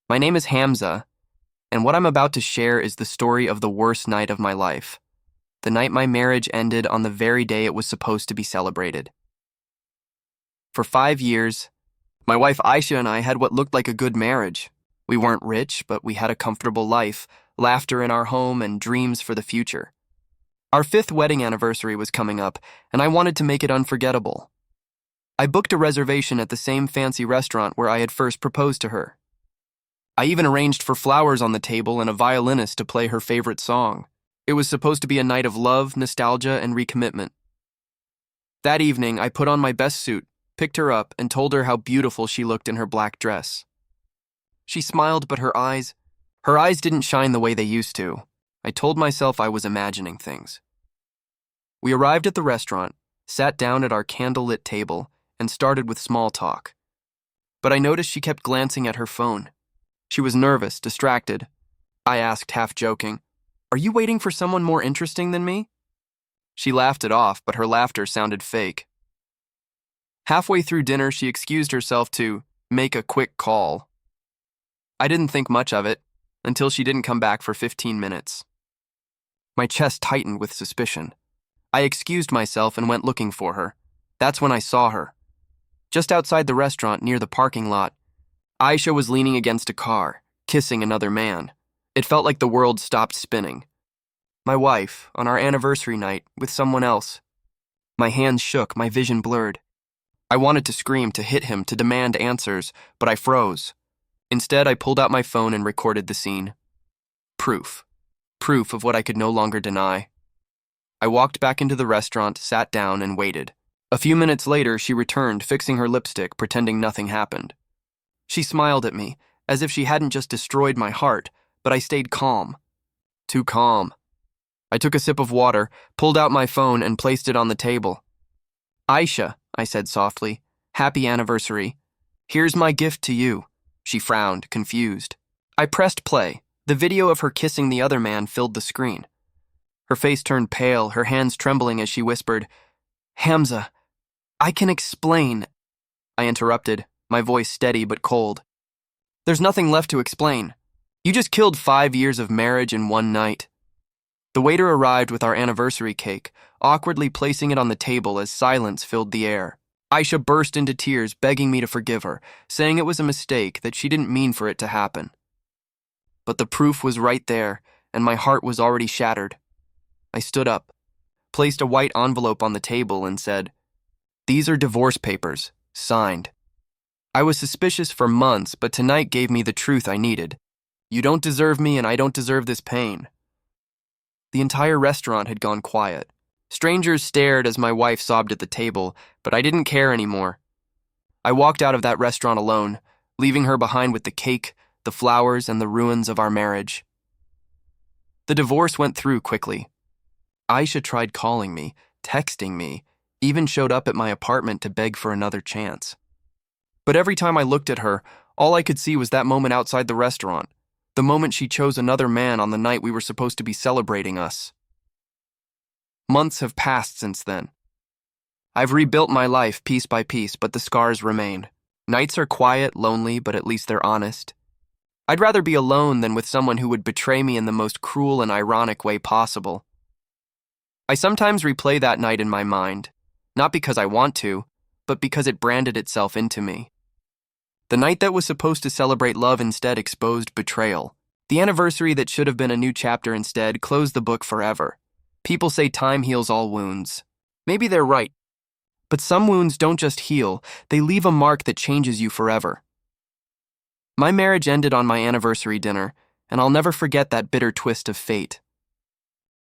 My name is Hamza, and what I'm about to share is the story of the worst night of my life. The night my marriage ended on the very day it was supposed to be celebrated. For 5 years, my wife Ayesha and I had what looked like a good marriage. We weren't rich, but we had a comfortable life, laughter in our home, and dreams for the future. Our 5th wedding anniversary was coming up, and I wanted to make it unforgettable. I booked a reservation at the same fancy restaurant where I had first proposed to her. I even arranged for flowers on the table and a violinist to play her favorite song. It was supposed to be a night of love, nostalgia, and recommitment. That evening, I put on my best suit, picked her up, and told her how beautiful she looked in her black dress. She smiled, but her eyes didn't shine the way they used to. I told myself I was imagining things. We arrived at the restaurant, sat down at our candlelit table, and started with small talk. But I noticed she kept glancing at her phone. She was nervous, distracted. I asked, half joking, "Are you waiting for someone more interesting than me?" She laughed it off, but her laughter sounded fake. Halfway through dinner, she excused herself to make a quick call. I didn't think much of it until she didn't come back for 15 minutes. My chest tightened with suspicion. I excused myself and went looking for her. That's when I saw her. Just outside the restaurant, near the parking lot, Ayesha was leaning against a car, kissing another man. It felt like the world stopped spinning. My wife, on our anniversary night, with someone else. My hands shook, my vision blurred. I wanted to scream, to hit him, to demand answers, but I froze. Instead, I pulled out my phone and recorded the scene. Proof. Proof of what I could no longer deny. I walked back into the restaurant, sat down, and waited. A few minutes later, she returned, fixing her lipstick, pretending nothing happened. She smiled at me, as if she hadn't just destroyed my heart, but I stayed calm. Too calm. I took a sip of water, pulled out my phone, and placed it on the table. "Ayesha," I said softly, "happy anniversary. Here's my gift to you." She frowned, confused. I pressed play. The video of her kissing the other man filled the screen. Her face turned pale, her hands trembling as she whispered, "Hamza, I can explain." I interrupted, my voice steady but cold. "There's nothing left to explain. You just killed 5 years of marriage in one night." The waiter arrived with our anniversary cake, awkwardly placing it on the table as silence filled the air. Ayesha burst into tears, begging me to forgive her, saying it was a mistake, that she didn't mean for it to happen. But the proof was right there, and my heart was already shattered. I stood up, placed a white envelope on the table, and said, "These are divorce papers, signed." I was suspicious for months, but tonight gave me the truth I needed. You don't deserve me, and I don't deserve this pain. The entire restaurant had gone quiet. Strangers stared as my wife sobbed at the table, but I didn't care anymore. I walked out of that restaurant alone, leaving her behind with the cake, the flowers, and the ruins of our marriage. The divorce went through quickly. Ayesha tried calling me, texting me, even showed up at my apartment to beg for another chance. But every time I looked at her, all I could see was that moment outside the restaurant, the moment she chose another man on the night we were supposed to be celebrating us. Months have passed since then. I've rebuilt my life piece by piece, but the scars remain. Nights are quiet, lonely, but at least they're honest. I'd rather be alone than with someone who would betray me in the most cruel and ironic way possible. I sometimes replay that night in my mind, not because I want to, but because it branded itself into me. The night that was supposed to celebrate love instead exposed betrayal. The anniversary that should have been a new chapter instead closed the book forever. People say time heals all wounds. Maybe they're right. But some wounds don't just heal, they leave a mark that changes you forever. My marriage ended on my anniversary dinner, and I'll never forget that bitter twist of fate.